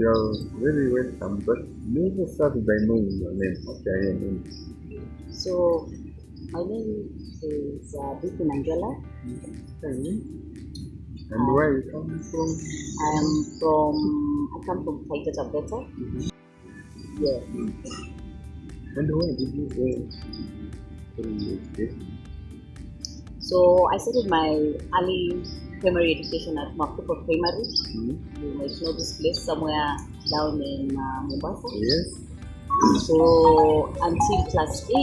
you're very welcome, but maybe start by knowing your name. Okay, your name. So, my name is Hadithi Nangela. And where you come from? I come from Taita Taveta. Yeah. And where did you go to education? So, I started my early primary education at Makupa Primary. You might know this place somewhere down in Mombasa. Yes. So, until class 8,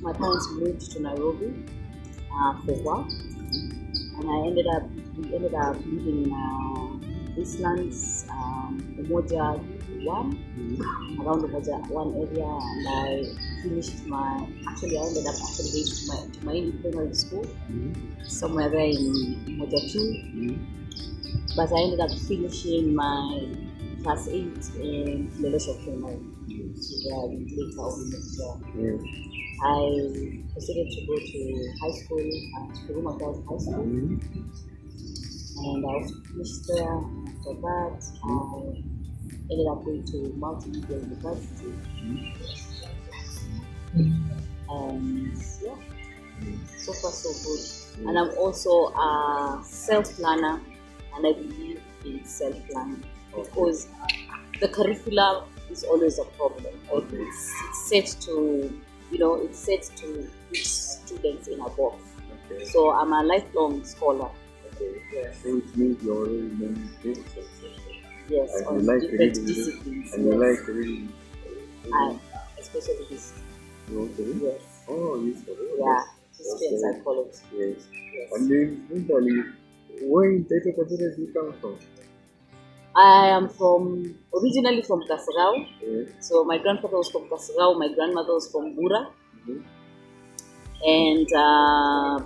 my parents moved to Nairobi for work, and we ended up living in Eastlands, Umoja 1, around Umoja 1 area, and I ended up going to my primary school, somewhere there in Umoja 2, but I ended up finishing my class 8 in Lelosho Primary. So later on, I proceeded to go to high school at Kuruma Girls High School, and I also finished there. After that, I ended up going to Multimedia University, and yeah, so far so good. And I'm also a self-planner, and I believe in self-planning because the curriculum is always a problem. Like it's set to put students in a box. Okay. So I'm a lifelong scholar. Okay. Yeah. So it means you're already learning things. Yes, and on you like different reading, disciplines. and you like reading. And especially this. You want to read? Yes. Oh, yes. Yeah, history and psychology. Yes. Yes. And then, where in Taita Taveta do you come from? I am originally from Kasarau. Yes. So my grandfather was from Kasarau, my grandmother was from Bura. And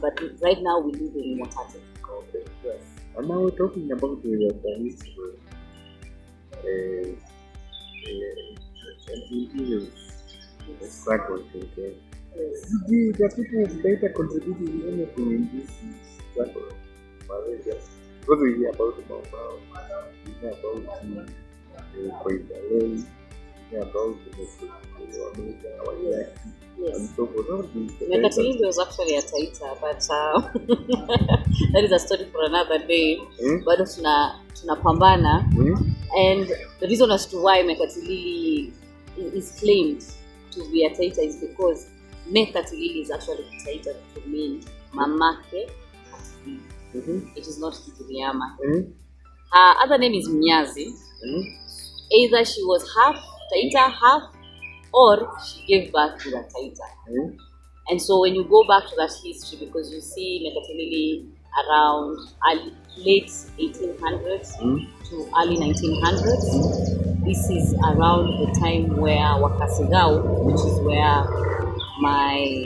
but right now we live in Mwatate. Okay. Yes. And now we're talking about the history. Struggle. Okay. Yes. The people of Taita contributed anything in this struggle? Because we hear about Mambao, we hear about Koidale, we hear about Yes. and so forth. Mekatilindi was actually a Taita, but that is a story for another day. Bado tunapambana, and the reason as to why Mekatilili is claimed to be a Taita is because Mekatilili is actually a Taita to mean Mamake Katilili. It is not Kikiriyama. Her other name is Mnyazi. Either she was half Taita, half, or she gave birth to that Taita. And so when you go back to that history, because you see Mekatilili around late 1800s to early 1900s, this is around the time where Wakasigao, which is where my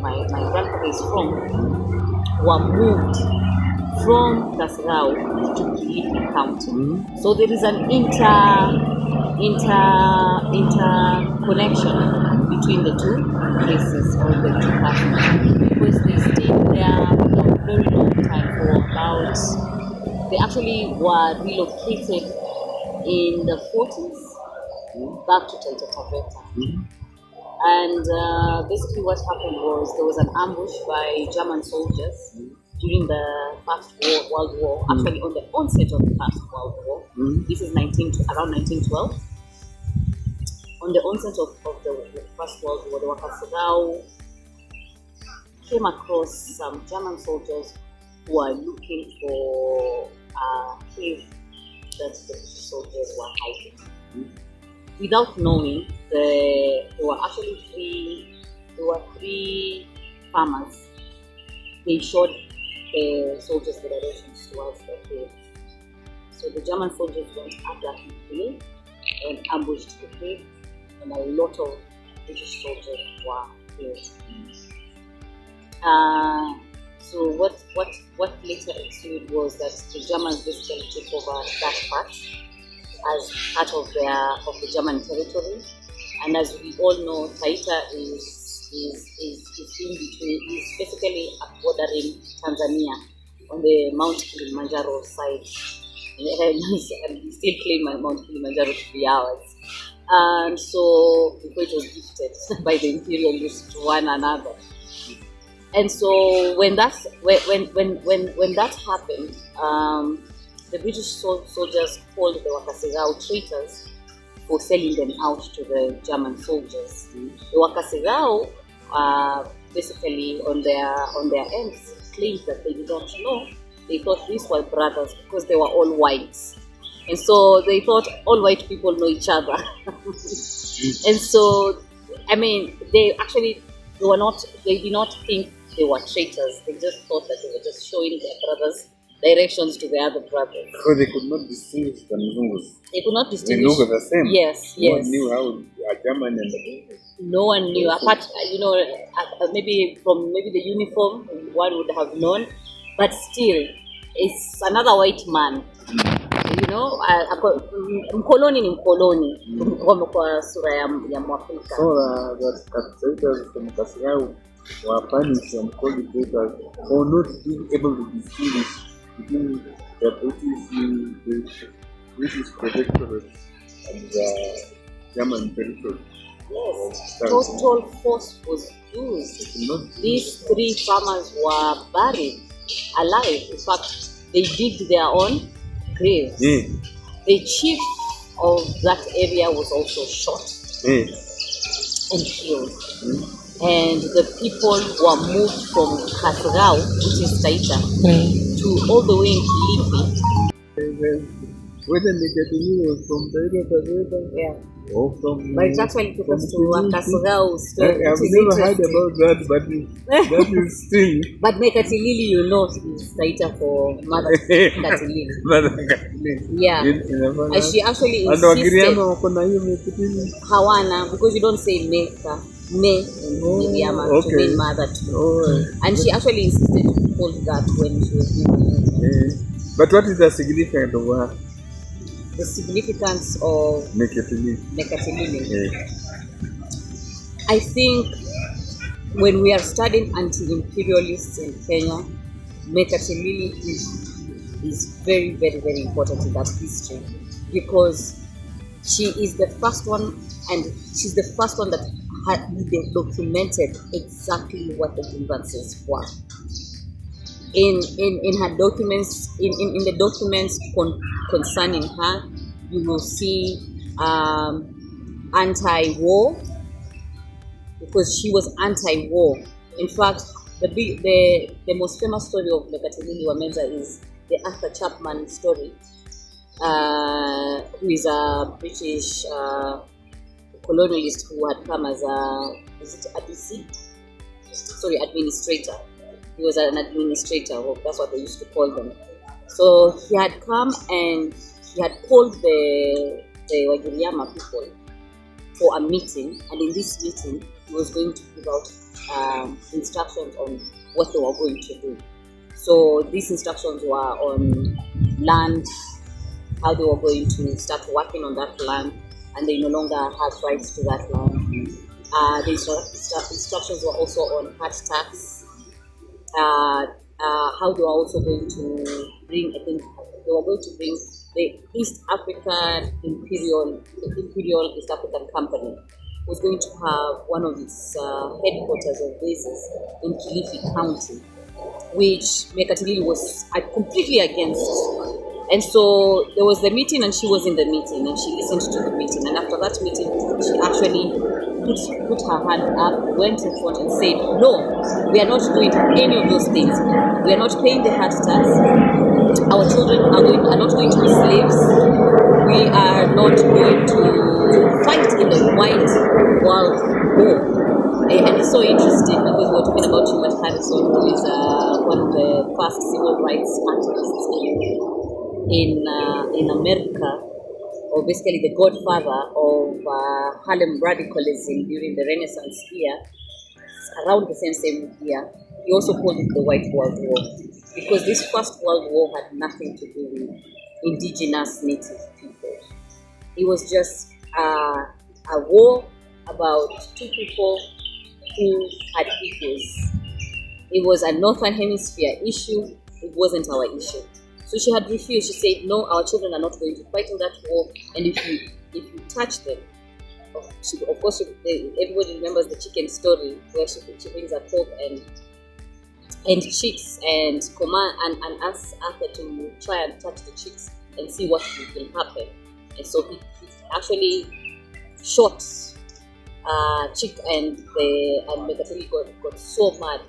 grandfather is from, were moved from Kasarau to Kilifi County. So there is an interconnection between the two places or the two persons, because they stayed there for a very long time. They actually were relocated in the 40s back to Taita Taveta. And basically what happened was there was an ambush by German soldiers during the First World War, actually on the onset of the First World War. This is around 1912. On the onset of the First World War, the Wakasigao came across some German soldiers who were looking for a cave that the British soldiers were hiding. Without knowing, there were three farmers. They showed the soldiers the directions towards the cave. So the German soldiers went up that hill and ambushed the cave, and a lot of British soldiers were killed. So what later ensued was that the Germans basically took over that part as part of the German territory, and as we all know, Taita is basically bordering Tanzania. on the Mount Kilimanjaro side. And we still claim Mount Kilimanjaro to be ours. And so before it was gifted by the imperialists to one another. And so when that happened, the British soldiers called the Wakasegao traitors for selling them out to the German soldiers. The Wakasegao, basically on their ends, claimed that they did not know. They thought these were brothers because they were all whites, and so they thought all white people know each other. And so, I mean, they did not think they were traitors. They just thought that they were just showing their brothers directions to the other brothers. So they could not distinguish the Mzungus. They could not distinguish. They look the same. Yes, no yes. one knew how a German and a no one knew. Apart, maybe from the uniform, one would have known. But still, it's another white man. Mkoloni ni mkoloni kwa sura ya Mwafrika. So that traitors from Kasirau were punished and called traitors for not being able to distinguish between the British protectorate and the German territory. Yes, total force was used. These 3 farmers were buried alive. In fact, they digged their own graves. Yeah. The chief of that area was also shot and killed. And the people were moved from Kasrau, which is Taita, to all the way in Kilifi. Whether they get the from Taita, yeah. From, but it actually took us to Wakasogao story. I've never heard about that, but that is still. But Mekatilili, is Taita for Mother Katilili. Mother Katilili. Yeah. And she actually insisted. Hawana, because you don't say Meka, Me in Miriama to mean mother too. And she actually insisted to call that when she was living. But what is the significance of her? The significance of Mekatilili. I think when we are studying anti-imperialists in Kenya, Mekatilili is very, very, very important in that history, because she is the first one, and she's the first one that had documented exactly what the grievances were. In her documents, in the documents concerning her, you will see anti-war, because she was anti-war. In fact, the most famous story of Mekatilili Wamenza is the Arthur Chapman story, who is a British colonialist who had come as administrator. He was an administrator, that's what they used to call them. So he had come and he had called the Wagiriama people for a meeting, and in this meeting he was going to give out instructions on what they were going to do. So these instructions were on land, how they were going to start working on that land, and they no longer had rights to that land. The instructions were also on heart tax. How they were also going to bring, I think they were going to bring the East African Imperial East African Company was going to have one of its headquarters or bases in Kilifi County, which Mekatilili was completely against. And so there was the meeting, and she was in the meeting, and she listened to the meeting. And after that meeting, she actually put her hand up, went in front and said, "No, we are not doing any of those things. We are not paying the heart tax. Our children are not going to be slaves. We are not going to fight in the White World War." And it's so interesting because we're talking about Hubert Harrison, who is one of the first civil rights activists in America, or basically the godfather of Harlem radicalism during the Renaissance era, around the same year. He also called it the White World War, because this First World War had nothing to do with indigenous native people. It was just a war about two people who had egos. It was a Northern Hemisphere issue. It it wasn't our issue. So she had refused. She said, no, our children are not going to fight in that war, and if you touch them, of course, everybody remembers the chicken story where she brings a pork and chicks and command and asks Arthur to try and touch the chicks and see what will happen. And so he actually shot chick, and Mekatili got so mad.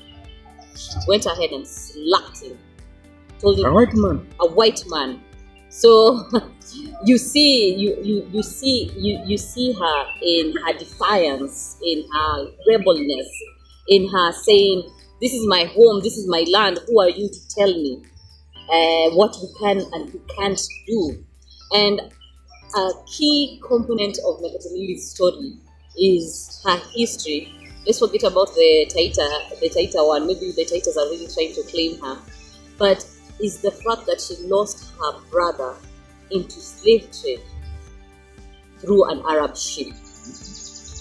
She went ahead and slapped him. Told him, a white man. So you see her in her defiance, in her rebelness, in her saying, this is my home, this is my land, who are you to tell me what we can and we can't do? And a key component of Mekatilili's story is her history. Let's forget about the Taita one. Maybe the Taitas are really trying to claim her, but is the fact that she lost her brother into slave trade through an Arab ship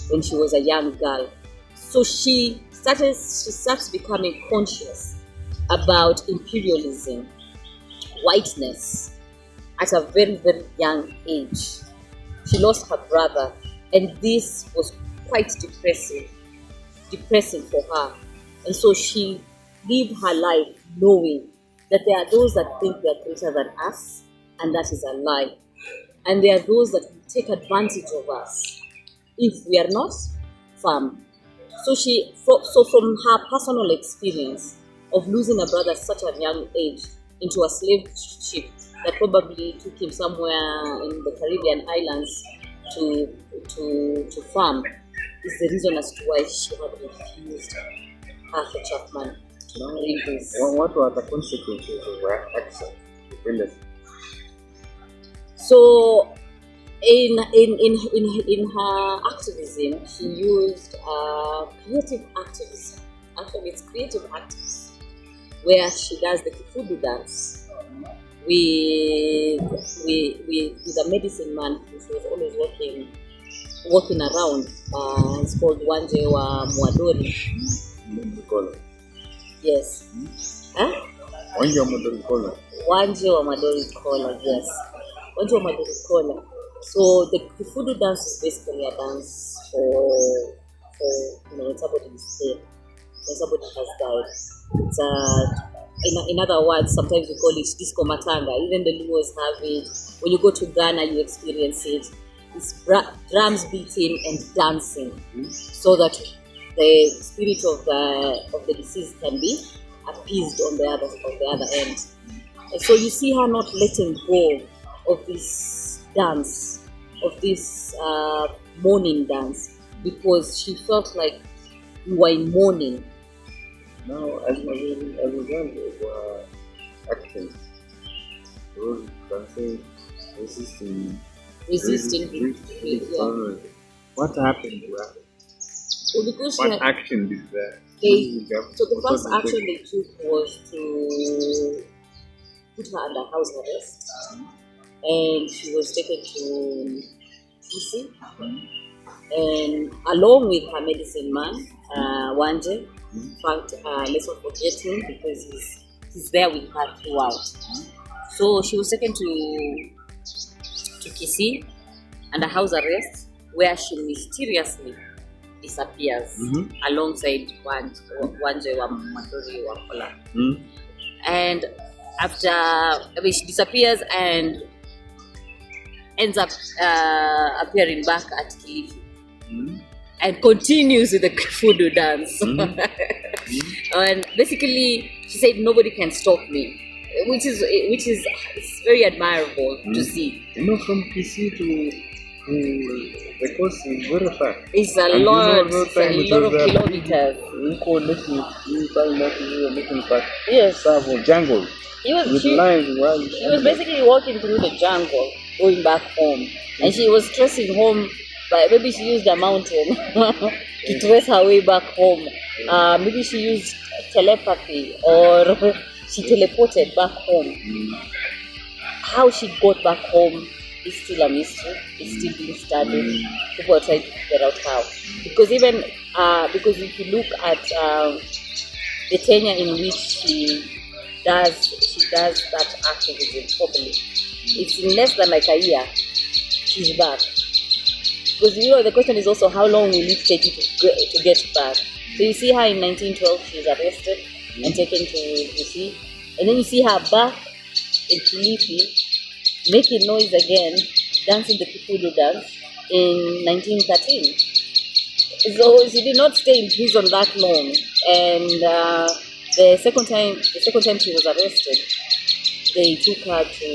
when she was a young girl. So she starts becoming conscious about imperialism, whiteness at a very, very young age. She lost her brother, and this was quite depressing for her. And so she lived her life knowing that there are those that think they are greater than us, and that is a lie. And there are those that will take advantage of us if we are not firm. So from her personal experience of losing a brother at such a young age into a slave ship that probably took him somewhere in the Caribbean islands to farm, is the reason as to why she had refused Arthur Chapman. What were the consequences of her action? So, in her activism, she used creative activism. Actually, it's creative activism, where she does the Kifudu dance with a medicine man who was always walking around. It's called Mwandawiro Mghanga. Yes. Huh? Mwandawiro Mghanga, yes. Mwandawiro. So the Kifudu dance is basically a dance for when somebody is dead, when somebody has died. It's in other words, sometimes we call it disco matanga. Even the Luos have it. When you go to Ghana, you experience it. It's drums beating and dancing, so that the spirit of the deceased can be appeased on the other end. And so you see her not letting go of this dance, of this mourning dance, because she felt like we were in mourning. Now, as a result of action, those can say resisting. Yeah. What happened to her? So because what action did that? So the first action they took was to put her under house arrest, and she was taken to PC, and along with her medicine man, Wanje. In fact, let's not forget him because he's there with her throughout. So she was taken to Kisii under house arrest, where she mysteriously disappears alongside Wanje wa Maduri wa Kola. And after she disappears and ends up appearing back at Kilifi and continues with the Kifudu dance. And basically she said, nobody can stop me, which is it's very admirable to see. From Kisii to the coast is very far. It's a lot of kilometers. Yes. Jungle. He was basically walking through the jungle, going back home, and she was tracing home. But maybe she used a mountain to trace her way back home. Maybe she used telepathy, or she teleported back home. How she got back home is still a mystery. It's still being studied. People are trying to figure out how. Because because if you look at the tenure in which does that activism properly. It's in less than like a year, she's back. Because the question is also how long will it take you to get back? So you see her in 1912, she's arrested and taken to Busi, and then you see her back in Kilifi, making noise again, dancing the Kikuyu dance in 1913. So she did not stay in prison that long, and the second time she was arrested, they took her to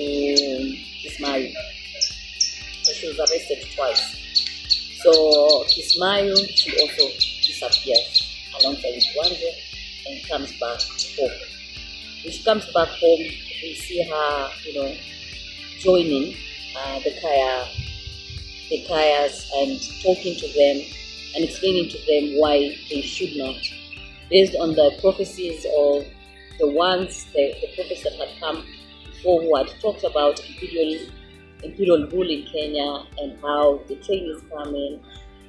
Kismayu. So she was arrested twice. So Kismayu, she also disappears alongside with Wanje and comes back home. When she comes back home, we see her, joining the Kayas and talking to them and explaining to them why they should not, based on the prophecies of the prophets that had come before, who had talked about imperial rule in Kenya and how the train is coming,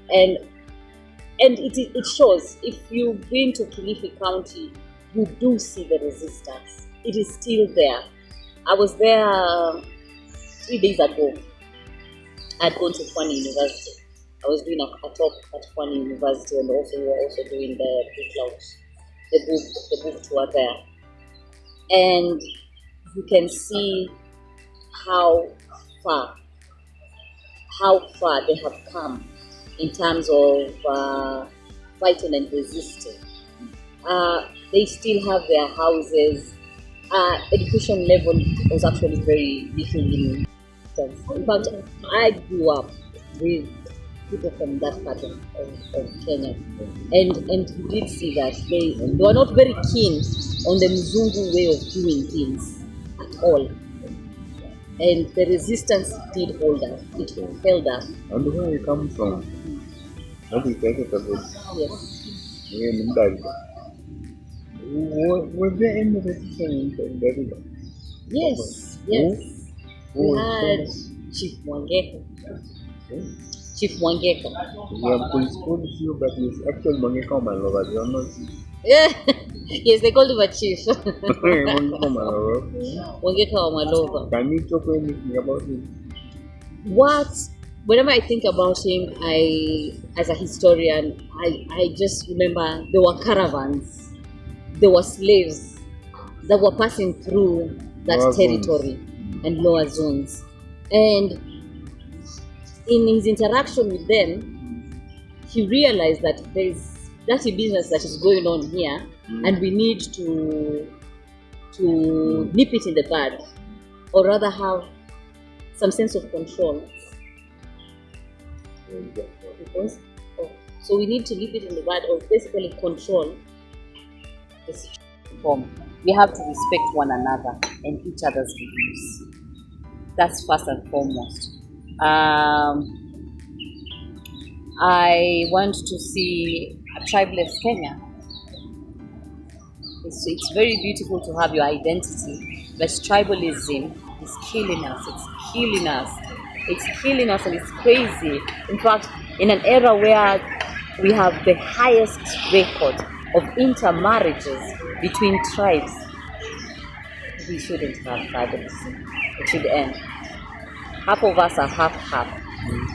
and it shows. If you've been to Kilifi County, you do see the resistance. It is still there. I was there 3 days ago. I had gone to Pwani University. I was doing a talk at Pwani University, and also we were also doing the book tour there. And you can see how far they have come in terms of fighting and resisting. They still have their houses. Education level was actually very little in fact, I grew up with people from that part of Kenya, and you did see that they were not very keen on the Mzungu way of doing things at all. And the resistance did hold up. It held up. And where you come from? What is that? Yes. Was there any resistance in the river? Yes. We had Chief Mwangeka. Chief Mwangeka. We have called you, but it's actually Mwangeka Malova. You are not. Yeah. Yes, they called him a chief. Mwangeka Malova. Mwangeka Malova. Can you talk anything about him? Whenever I think about him, as a historian, I just remember there were caravans, there were slaves that were passing through that territory and lower zones. And in his interaction with them, he realized that there's dirty business that is going on here, and we need to nip it in the bud, or rather have some sense of control. So we need to nip it in the bud, or basically control the situation. We have to respect one another and each other's beliefs. That's first and foremost. I want to see a tribeless Kenya. It's very beautiful to have your identity, but tribalism is killing us. It's killing us, and it's crazy. In fact, in an era where we have the highest record of intermarriages between tribes, we shouldn't have tribalism. It should end. Half of us are half,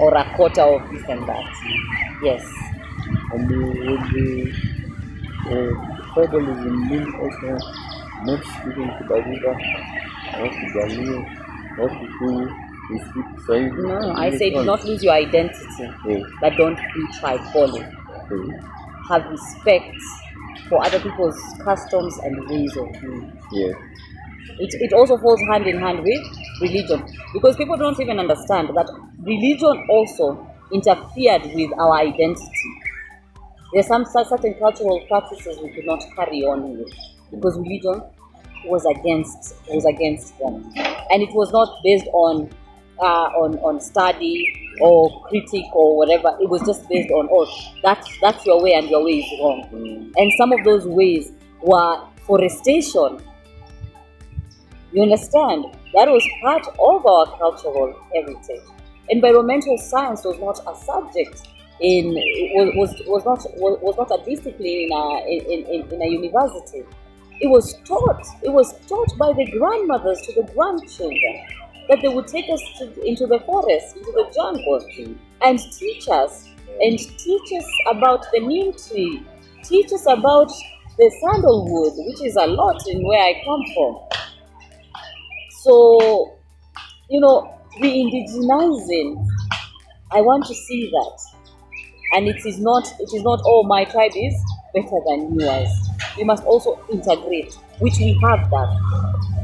or a quarter of this and that. Yes. And would the tribalism mean also not speaking to Bariba, not to Jalio, not to Kikuyu? No, I say do not lose your identity, but don't be tribal. Have respect for other people's customs and ways of doing. Yeah. It also falls hand in hand with religion, because people don't even understand that religion also interfered with our identity. There are some certain cultural practices we could not carry on with because religion was against them, and it was not based on study or critique or whatever. It was just based on, that's your way and your way is wrong. And some of those ways were forestation. You understand? That was part of our cultural heritage. Environmental science was not a subject was not a discipline in a university. It was taught by the grandmothers to the grandchildren that they would take us into the forest, into the jungle, and teach us about the neem tree, teach us about the sandalwood, which is a lot in where I come from. So, re-indigenizing, I want to see that. And it is not, oh, my tribe is better than yours. We must also integrate, which we have done.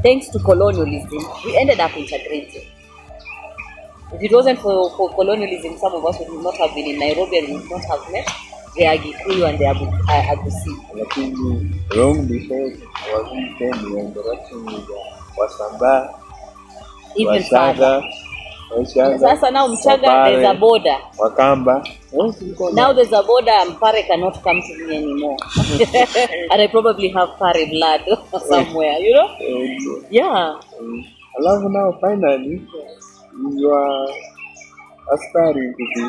Thanks to colonialism, we ended up integrating. If it wasn't for colonialism, some of us would not have been in Nairobi and would not have met the Agikuyu and the Agusi. Lakini long before our weekend, we were interacting with Wasamba, Even Washaga, Sasa now Mchaga, there's a border. Wakamba. Now there's a border and Pare cannot come to me anymore. And I probably have Pare blood somewhere, Yeah. I love now finally you are aspiring to be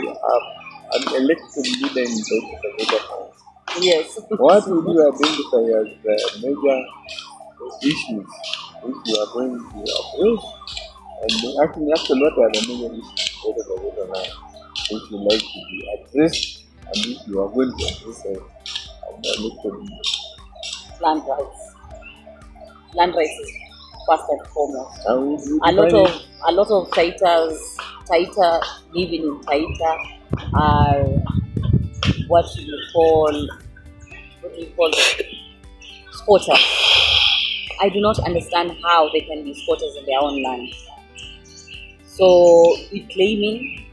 an elected leader in the Yes. What would you identify as the major issues which you are going to approach? And actually, what are the major issues which you like to be addressed and which you are going to address as the elected leader? Land rights. Land rights is first and foremost. A lot of Taita living in Taita are what do you call squatters. I do not understand how they can be squatters in their own land. So reclaiming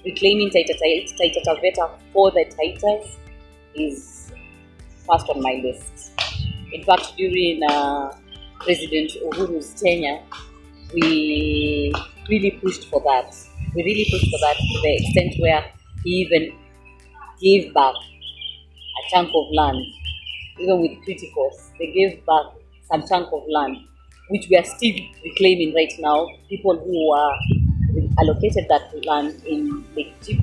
Taita Taveta for the Taitas is first on my list. In fact, during President Uhuru's tenure, we really pushed for that. To the extent where he even gave back a chunk of land, even with criticals. They gave back some chunk of land, which we are still reclaiming right now. People who are allocated that land in Lake Chipe,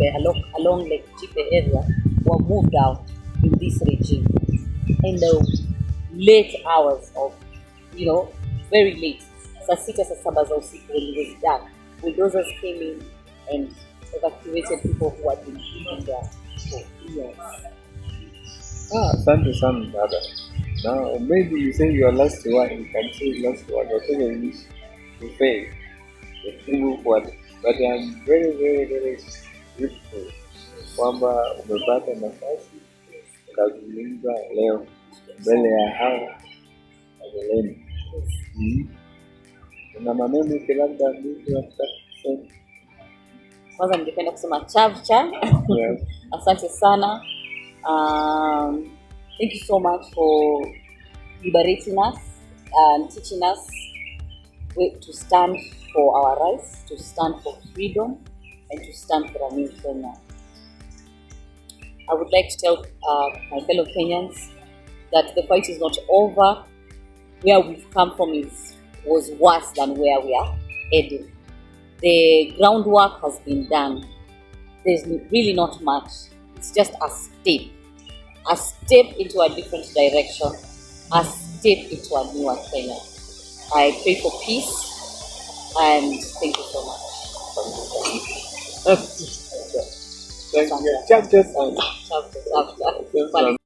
along Lake Chipe area, were moved out in this regime in the late hours of, very late. Saa sita, saa saba za usiku, when it was dark, bulldozers came in and evacuated people who had been living there for years. Asante sana dada. Now maybe you say your last word, you can say last word, whatever you wish to say. But I'm very, very, very grateful kwamba umepata nafasi kuzungumza leo mbele ya hawa wageni. Kuna maneno labda mtu anataka kusema? Kwanza ningependa kusema chavcha. Yes. Asante sana. Thank you so much for liberating us and teaching us to stand for our rights, to stand for freedom, and to stand for a new Kenya. I would like to tell my fellow Kenyans that the fight is not over. Where we've come from was worse than where we are heading. The groundwork has been done. There's really not much. It's just a step into a different direction, a step into a newer Kenya. I pray for peace and thank you so much. Thank you. Chapter.